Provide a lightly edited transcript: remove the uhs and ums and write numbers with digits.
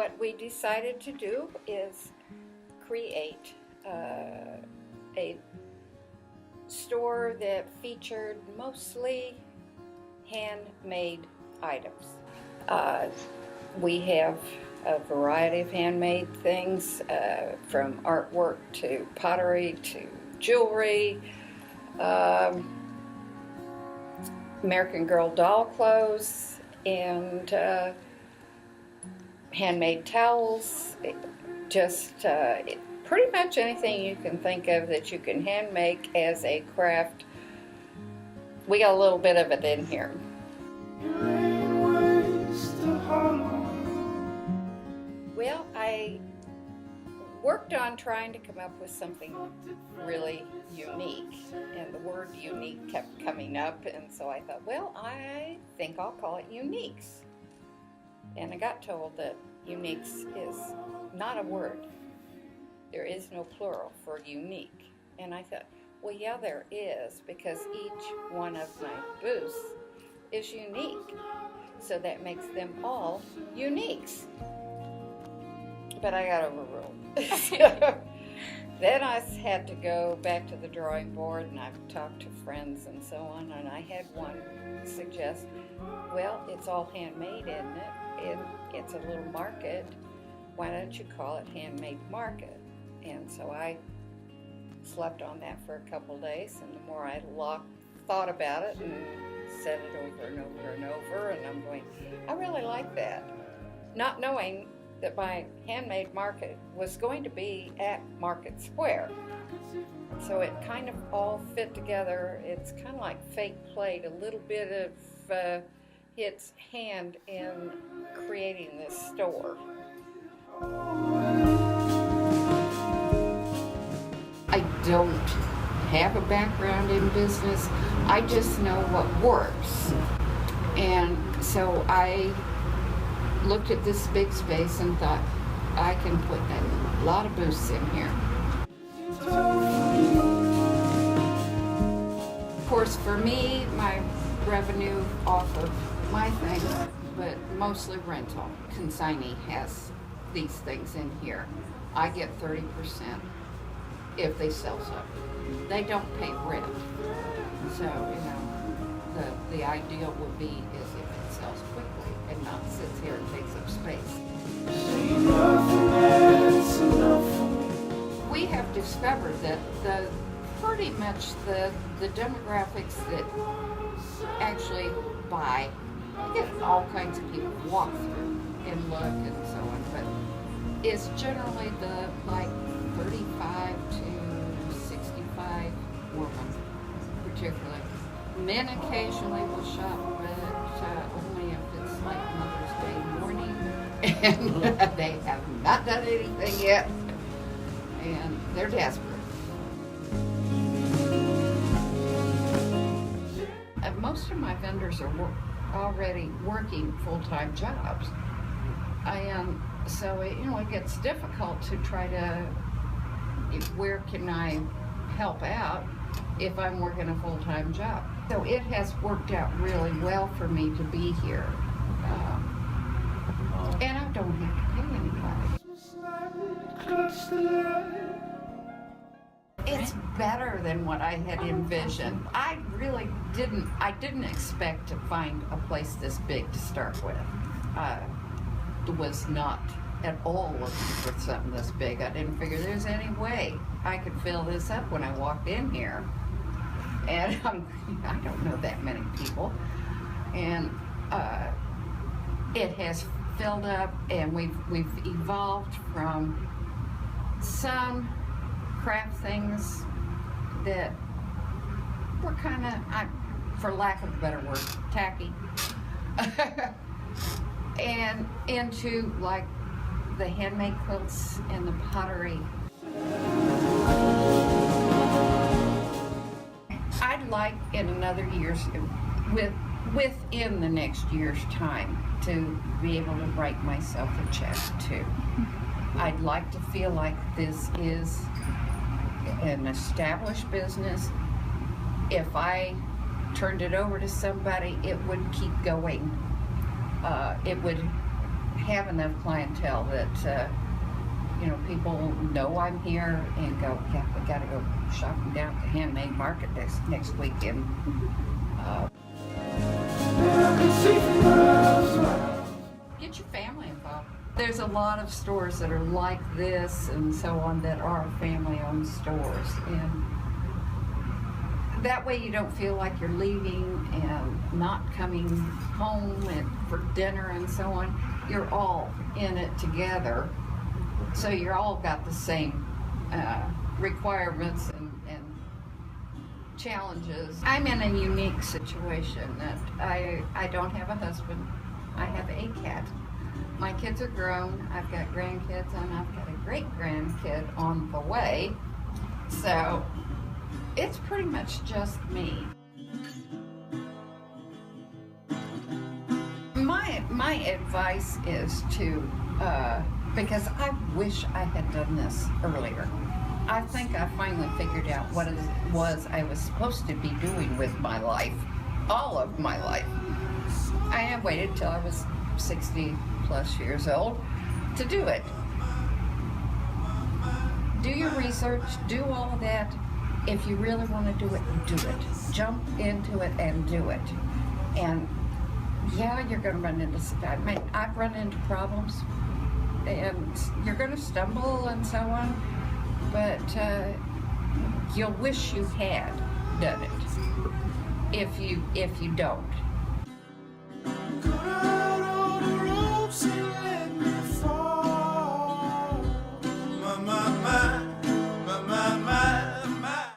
what we decided to do is create a store that featured mostly handmade items. We have a variety of handmade things, from artwork to pottery to jewelry, American Girl doll clothes, and handmade towels. Just pretty much anything you can think of that you can hand make as a craft. We got a little bit of it in here. Well, I worked on trying to come up with something really unique, and the word unique kept coming up, and so I thought, well, I think I'll call it Uniques. And I got told that Uniques is not a word. There is no plural for unique. And I thought, well, yeah, there is, because each one of my booths is unique. So that makes them all Uniques. But I got overruled. Then I had to go back to the drawing board, and I've talked to friends and so on, and I had one suggest, well, it's all handmade, isn't it? And it's a little market. Why don't you call it Handmade Market? And so I slept on that for a couple days, and the more I thought about it and said it over and over and over, and I'm going, I really like that. Not knowing that my Handmade Market was going to be at Market Square. So it kind of all fit together. It's kind of like fate played a little bit of its hand in creating this store. I don't have a background in business. I just know what works. And so I looked at this big space and thought, I can put a lot of booths in here. Of course, for me, my revenue off of my things, but mostly rental. Consignee has these things in here. I get 30% if they sell something. They don't pay rent. So, the ideal would be is if it sells quickly and not sits here and takes up space. We have discovered that pretty much the demographics that actually buy, we get all kinds of people walk through and look and so on, but it's generally the 35 to 65 women, particularly. Men occasionally will shop, but only if it's like Mother's Day morning, and they have not done anything yet, and they're desperate. Most of my vendors are already working full-time jobs, and so it gets difficult to try to, where can I help out if I'm working a full-time job? So it has worked out really well for me to be here, and I don't have to pay anybody. It's better than what I had envisioned. I didn't expect to find a place this big to start with. Was not at all looking for something this big. I didn't figure there's any way I could fill this up when I walked in here. And I don't know that many people. And it has filled up, and we've evolved from some craft things that were kind of, for lack of a better word, tacky, and into like the handmade quilts and the pottery. I'd like in another year's, within the next year's time, to be able to write myself a check too. I'd like to feel like this is an established business. If I turned it over to somebody, it would keep going. It would have enough clientele that people know I'm here and go, yeah, we got to go shopping down at the Handmade Market next weekend. Get your family involved. There's a lot of stores that are like this and so on that are family-owned stores, and that way you don't feel like you're leaving and not coming home for dinner and so on. You're all in it together, so you're all got the same requirements and challenges. I'm in a unique situation that I don't have a husband. I have a cat. My kids are grown. I've got grandkids, and I've got a great-grandkid on the way. So it's pretty much just me. My advice is to, because I wish I had done this earlier. I think I finally figured out what it was I was supposed to be doing with my life, all of my life. I have waited till I was 60 plus years old to do it. Do your research, do all of that. If you really want to do it, do it. Jump into it and do it. And yeah, you're going to run into some, I've run into problems, and you're going to stumble and so on, but you'll wish you had done it if you don't.